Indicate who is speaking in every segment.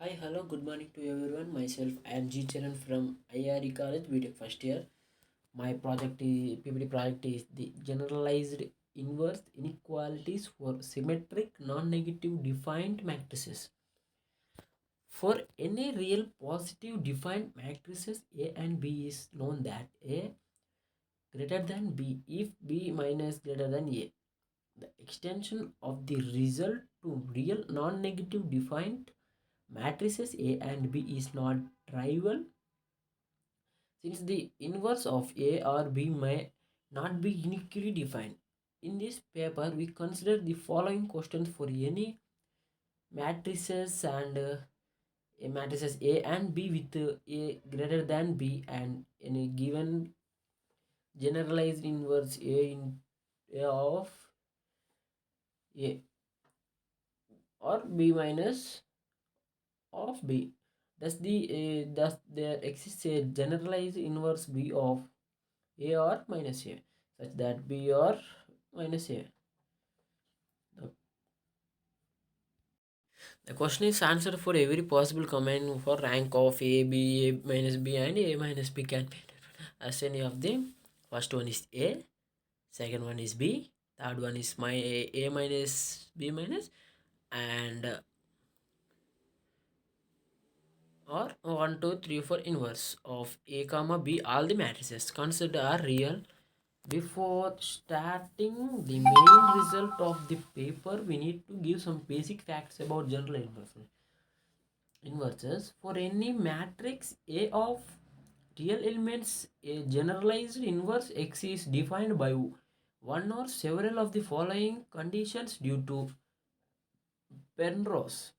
Speaker 1: Hi, hello, good morning to everyone. Myself, I am G. Charan from IRE College, BTech first year. My PPT project is the Generalized Inverse Inequalities for Symmetric Non-Negative Defined Matrices. For any real positive defined matrices, A and B is known that A greater than B if B minus greater than A. The extension of the result to real non-negative defined matrices A and B is not trivial, since the inverse of A or B may not be uniquely defined. In this paper, we consider the following questions for any matrices and matrices A and B with A greater than B and any given generalized inverse A in A of A or B minus of B. Thus there exists a generalized inverse B of A or minus A, such that B or minus A. The question is answered for every possible command for rank of A minus B, and A minus B can be as any of them. First one is A, second one is B, third one is my A minus B minus, and or 1, 2, 3, 4 inverse of A comma B. All the matrices considered are real. Before starting the main result of the paper, we need to give some basic facts about general inverses. For any matrix A of real elements, a generalized inverse X is defined by one or several of the following conditions due to Penrose.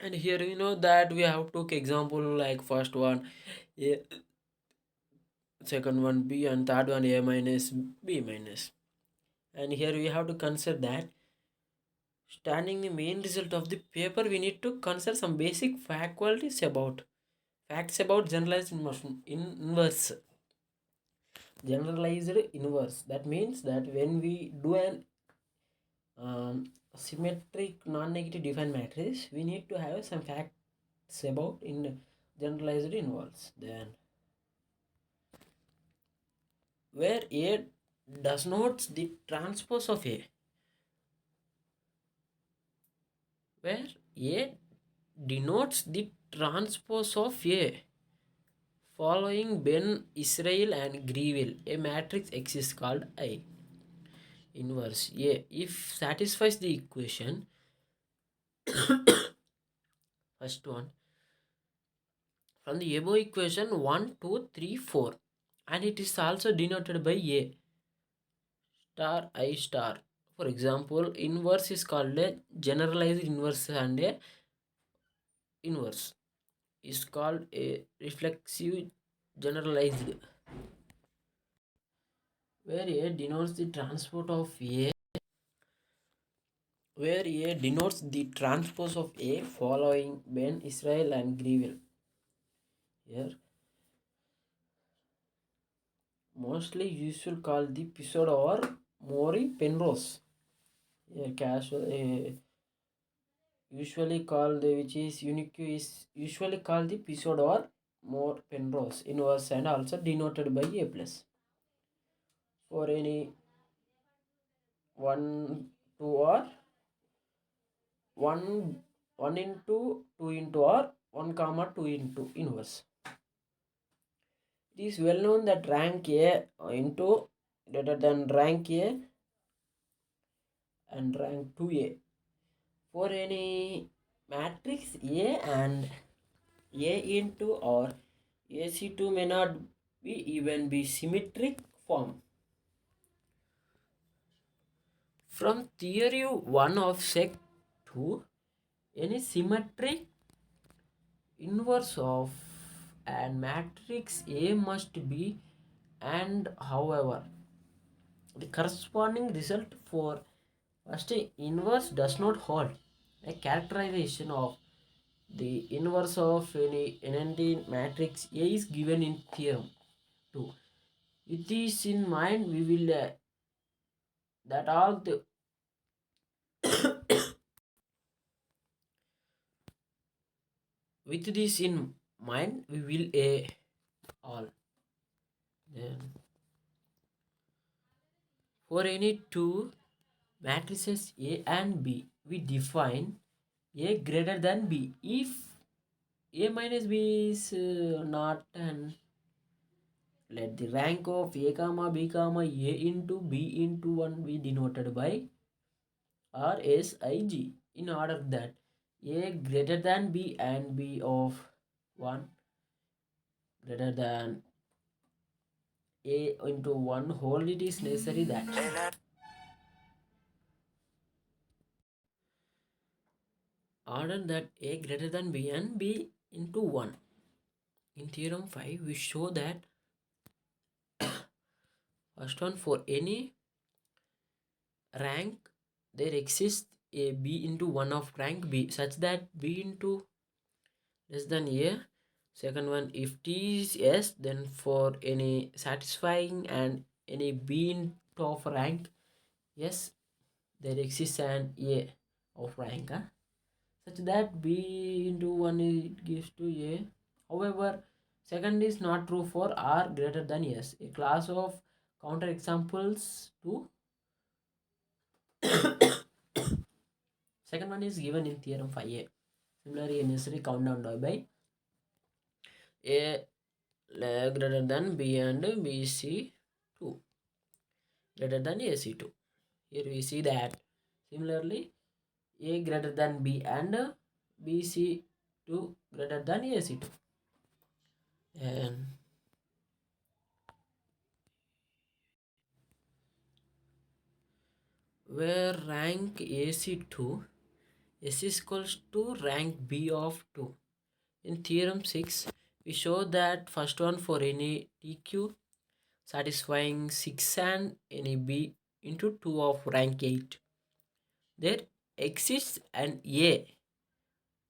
Speaker 1: And here you know that we have took example like first one A, second one B, and third one A minus B minus. And here we have to consider that standing the main result of the paper, we need to consider some basic facts about inverse. Generalized inverse, that means that when we do an symmetric non-negative defined matrix, we need to have some facts about in generalized inverse. Then where A does not the transpose of A, where A denotes the transpose of A following Ben, Israel and Greville, a matrix X is called I. Inverse A if satisfies the equation first one from the above equation 1, 2, 3, 4, and it is also denoted by A star I star. For example, inverse is called a generalized inverse, and a inverse is called a reflexive generalized, where A denotes the transport of A, where A denotes the transpose of A following Ben, Israel and Greville. Here mostly usual call the episode or Mori Penrose. Here casual usually called which is unique is usually called the episode or more Penrose inverse, and also denoted by A plus. For any 1, 2 or 1 into 2 into or 1 comma 2 into inverse. It is well known that rank A into greater than rank A and rank 2A. For any matrix A and A into or AC2 may not even be symmetric form. From theory 1 of sec 2, any symmetric inverse of and matrix A must be, and however the corresponding result for first inverse does not hold. A characterization of the inverse of any NNT matrix A is given in theorem 2. With this in mind, we will that all the with this in mind, we will A all. Then for any two matrices A and B, we define A greater than B. If A minus B is not an, let the rank of A comma B comma A into B into 1 be denoted by RSIG, in order that A greater than B and B of 1 greater than A into 1 whole, it is necessary that order that A greater than B and B into 1. In Theorem 5, we show that first one, for any rank there exists a B into 1 of rank B such that B into less than A. Second one, if T is S, then for any satisfying and any B into of rank S, there exists an A of rank such that B into 1 it gives to A. However, second is not true for R greater than S. A class of counter examples to second one is given in Theorem 5a. Similarly, a necessary countdown by A greater than B and BC2 greater than AC2. Here we see that similarly A greater than B and BC2 greater than AC2. And where rank AC2 S is equals to rank B of 2. In Theorem 6, we show that first one, for any TQ satisfying 6 and any B into 2 of rank 8, there exists an A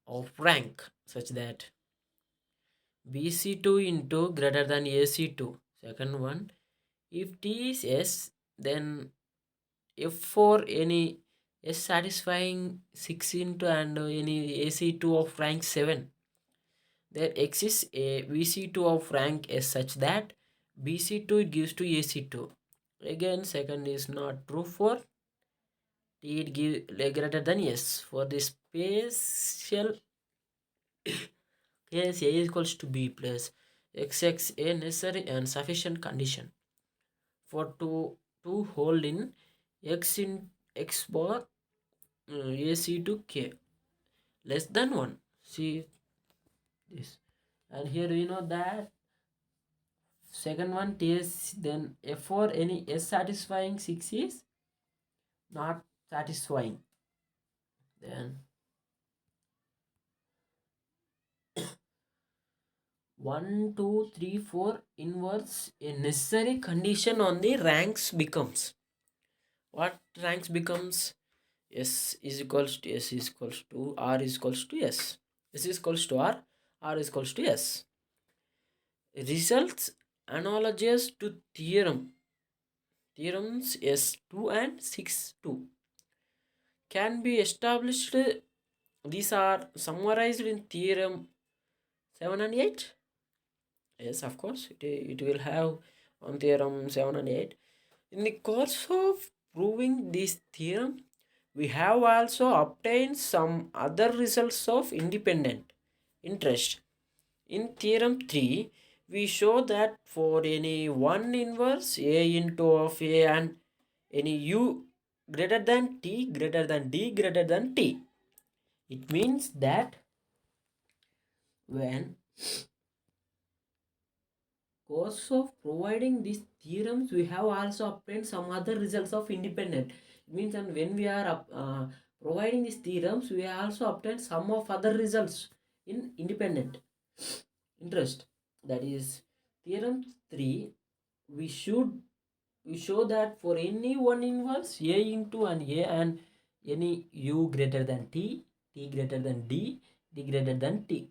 Speaker 1: of rank such that BC2 into greater than AC2. Second one, if T is S, then if for any S satisfying 6 into and any AC2 of rank 7, there exists a BC2 of rank S such that BC2 it gives to AC2. Again, second is not true for T, it gives greater than S. For the spatial case, A is equals to B plus XX, a necessary and sufficient condition for to hold in X in X bar AC to K less than 1. See this, and here we know that second one T is, then F for any S satisfying 6 is not satisfying. Then 1, 2, 3, 4 inverse, a necessary condition on the ranks becomes. What ranks becomes? S is equals to S is equals to R is equals to S. S is equals to R is equals to S. Results analogous to theorems S2 and 6.2 can be established. These are summarized in Theorem 7 and 8. Yes, of course, it will have on Theorem 7 and 8. In the course of proving this theorem, we have also obtained some other results of independent interest. In Theorem 3, we show that for any 1 inverse A into of A and any U greater than T greater than D greater than T, it means that when course of providing these theorems, we have also obtained some other results of independent. It means, and when we are providing these theorems, we also obtained some of other results in independent interest. That is Theorem 3. We show that for any 1 inverse A into an A and any U greater than T, T greater than D, D greater than T,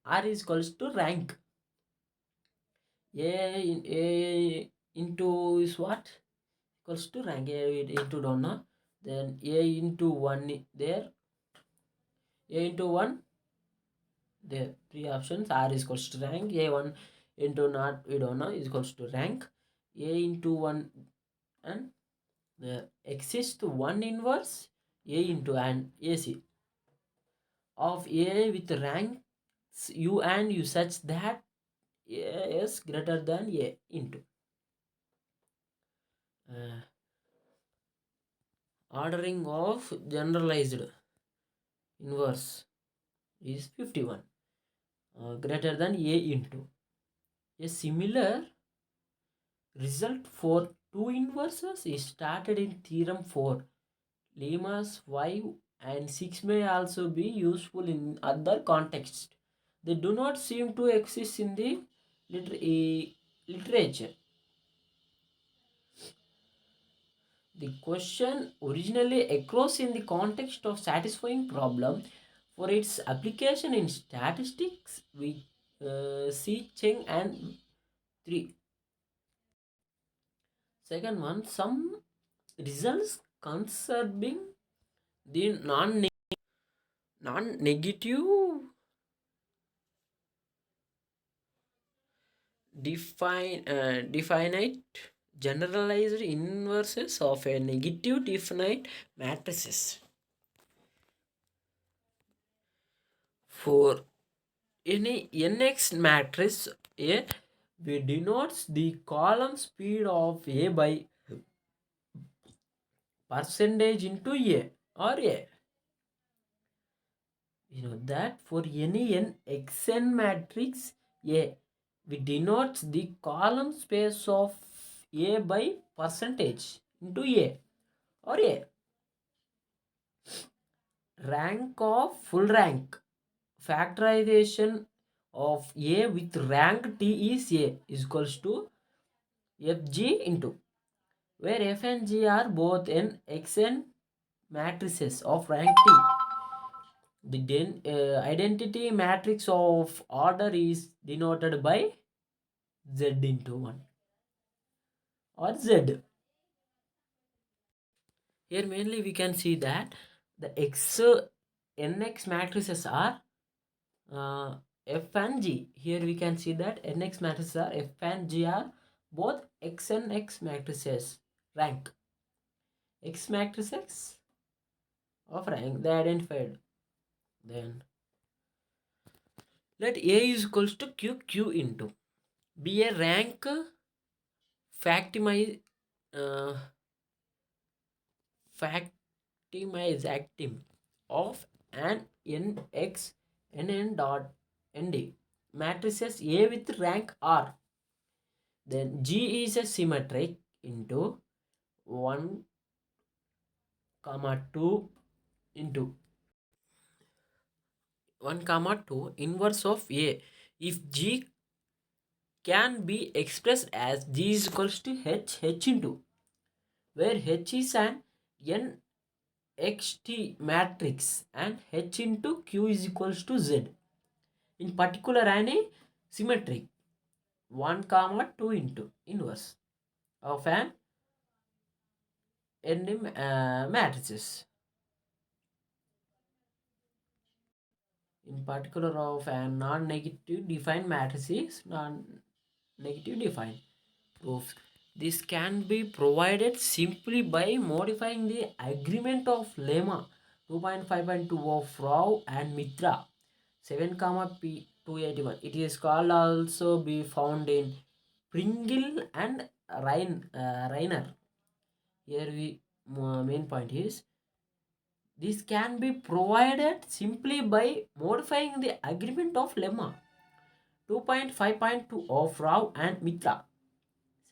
Speaker 1: R is equals to rank. A into is what? Equals to rank. A into don't know. Then A into 1 there. A into 1, the three options. R is equals to rank. A1 into not, we don't know, is equals to rank. A into 1, and the exists one inverse A into an AC of A with ranks U and U such that A is greater than A into. Ordering of generalized inverse is 51, greater than A into. A similar result for two inverses is started in Theorem 4. Lemmas 5 and 6 may also be useful in other contexts. They do not seem to exist in the literature. The question originally arose in the context of satisfying problem for its application in statistics with C. Cheng and 3. Second one, some results concerning the non-negative definite generalized inverses of a negative definite matrices. For any nx matrix A, we denotes the column speed of A by percentage into A or A. You know that for any n xn matrix A, we denotes the column space of A by percentage into A or A. Rank of full rank factorization of A with rank T is A is equals to Fg into, where F and G are both n xn matrices of rank T. The identity matrix of order is denoted by Z into 1 or Z. Here mainly we can see that the nx matrices are F and G. Here we can see that nx matrices are F and G are both x and x matrices rank. X matrices of rank they identified. Then let A is equals to Q into be a rank factimize factimizing of an nx nn dot nd matrices A with rank R. Then G is a symmetric into 1 comma 2 into 1 comma 2 inverse of A if G can be expressed as G is equals to H into, where H is an nxt matrix and H into Q is equals to Z. In particular, any symmetric 1 comma 2 into inverse of an n matrices. In particular of a non-negative defined matrices, non-negative defined proofs. This can be provided simply by modifying the agreement of lemma 2.5.2 of Rao and Mitra 7 comma P 281. It is called also be found in Pringle and Reiner. Here we main point is this can be provided simply by modifying the agreement of lemma 2.5.2 of Rao and Mitra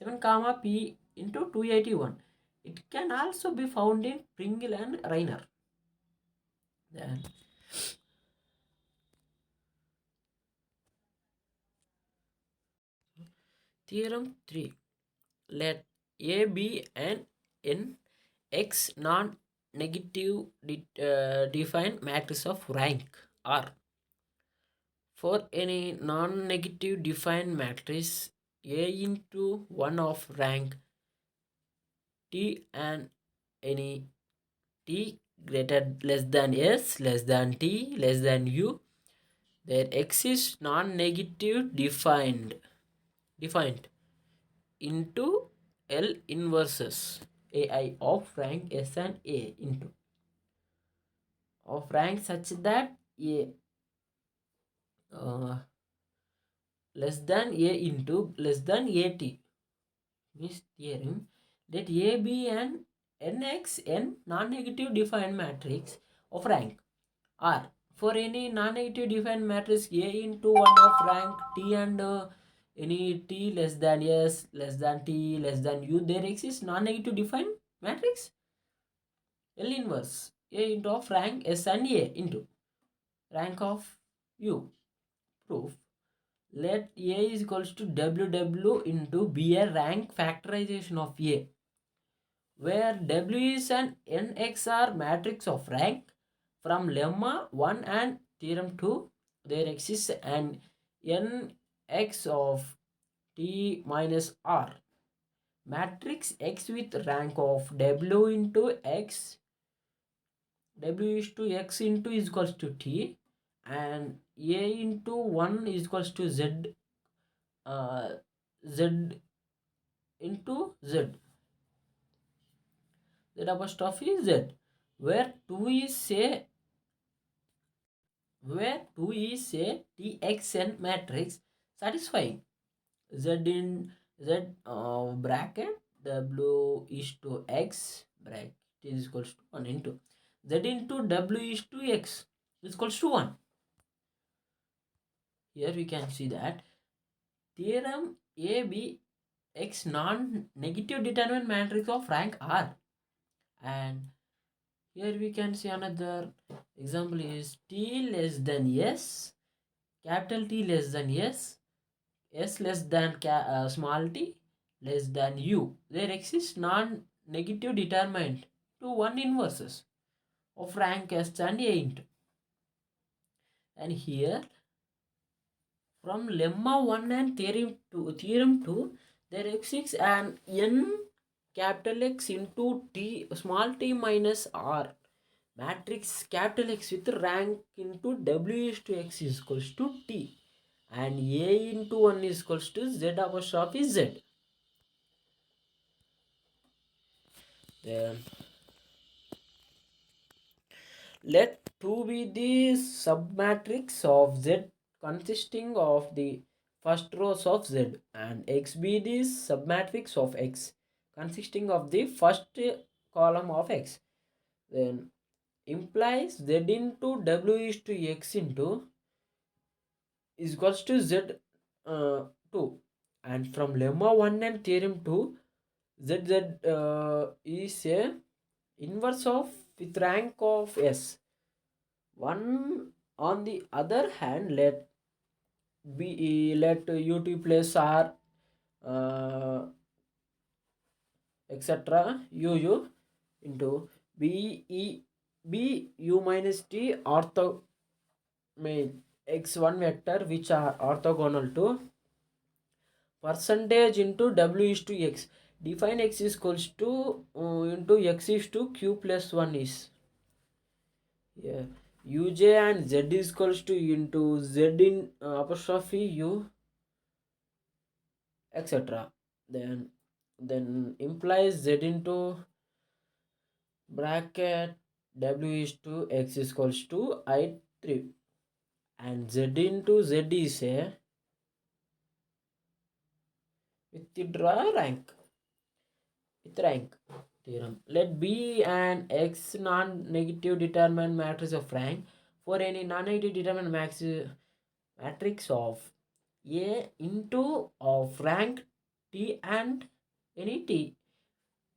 Speaker 1: 7 comma P into 281. It can also be found in Pringle and Reiner. Then Theorem 3. Let A be an n x non-negative defined matrix of rank R. For any non-negative defined matrix A into 1 of rank T and any T greater less than s less than t less than u, there exists non-negative defined into L inverses ai of rank s and a into of rank such that a uh, less than a into less than at. This theorem let A be an nxn non-negative defined matrix of rank R. For any non-negative defined matrix A into 1 of rank T and any T less than S less than T less than U, there exists non-negative defined matrix L inverse A into of rank S and A into rank of U. Proof. Let A is equals to WW into be a rank factorization of A, where W is an NXR matrix of rank. From lemma 1 and theorem 2, there exists an Nx of T minus R matrix X with rank of W into X, W is to X into is equals to T, and A into 1 is equals to Z, Z into Z, Z apostrophe Z, where 2 is a Txn matrix satisfying Z in Z bracket W is to X bracket is equals to 1 into Z into W is to X is equals to 1. Here we can see that theorem AB X non-negative determinant matrix of rank R, and here we can see another example is T less than S, capital T less than S, S less than small t less than U. There exists non-negative determinant to 1 inverses of rank S and A into. And here from lemma 1 and theorem 2, there exists an N capital X into T small t minus R matrix capital X with rank into W is to X is equals to T, and A into 1 is equals to Z apostrophe Z. Then let 2 be the submatrix of Z consisting of the first rows of Z, and X be the submatrix of X consisting of the first column of X. Then implies Z into W is to X into is equals to Z 2, and from lemma 1 and theorem 2, Z is a inverse of with rank of S. One on the other hand, let ut plus R etc. uu into b u minus t ortho main x1 vector which are orthogonal to percentage into w is to x. Define x is equals to into x is to q plus 1 is. Yeah, uj and z is equals to into z in apostrophe u etc. Then implies z into bracket w is to x is equals to I3, and z into z is a withdraw rank with rank theorem. Let B an X non-negative determinant matrix of rank for any non-negative determinant matrix of A into of rank T and any T.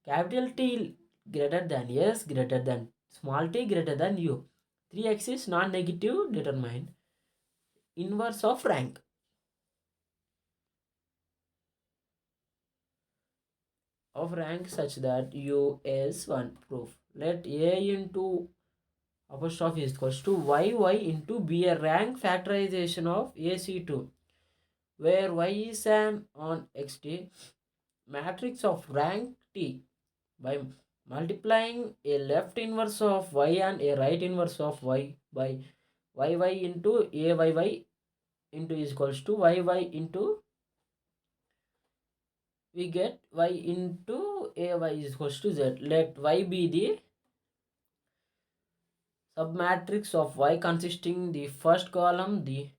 Speaker 1: Capital T greater than S greater than small t greater than U. 3x is non-negative determinant inverse of rank such that U is 1. Proof. Let A into apostrophe is equals to y into be a rank factorization of AC2, where y is an on xt matrix of rank T by multiplying a left inverse of y and a right inverse of y by yy into ayy into is equals to yy into, we get y into ay is equals to z. Let y be the submatrix of y consisting the first column, the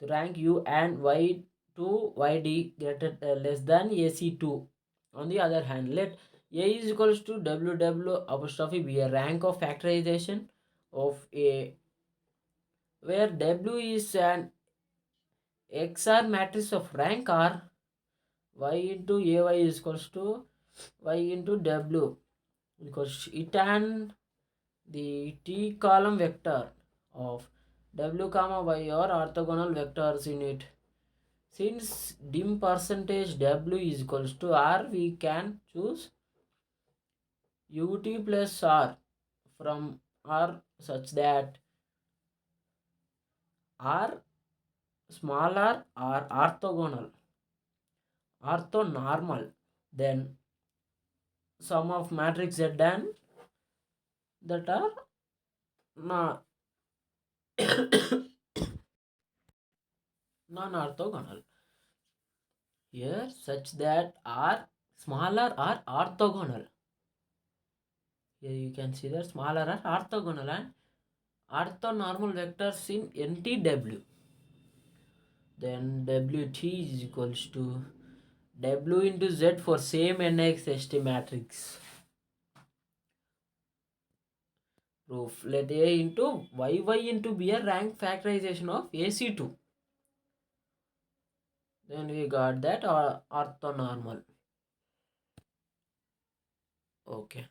Speaker 1: rank u and y2 yd greater less than ac2. On the other hand, let a is equals to ww apostrophe be a rank of factorization of a, where w is an XR matrix of rank R. Y into ay is equals to y into w, because it and the t column vector of w comma y are orthogonal vectors in it. Since dim percentage w is equals to r, we can choose ut plus r from r such that r small r are orthonormal, then sum of matrix z and that are not non-orthogonal here, such that r smaller are orthogonal. Here you can see that smaller are orthogonal and orthonormal vectors in ntw. Then wt is equals to w into z for same nxst matrix. Proof: let a into yy into be a rank factorization of ac2. Then we got that orthonormal. Okay.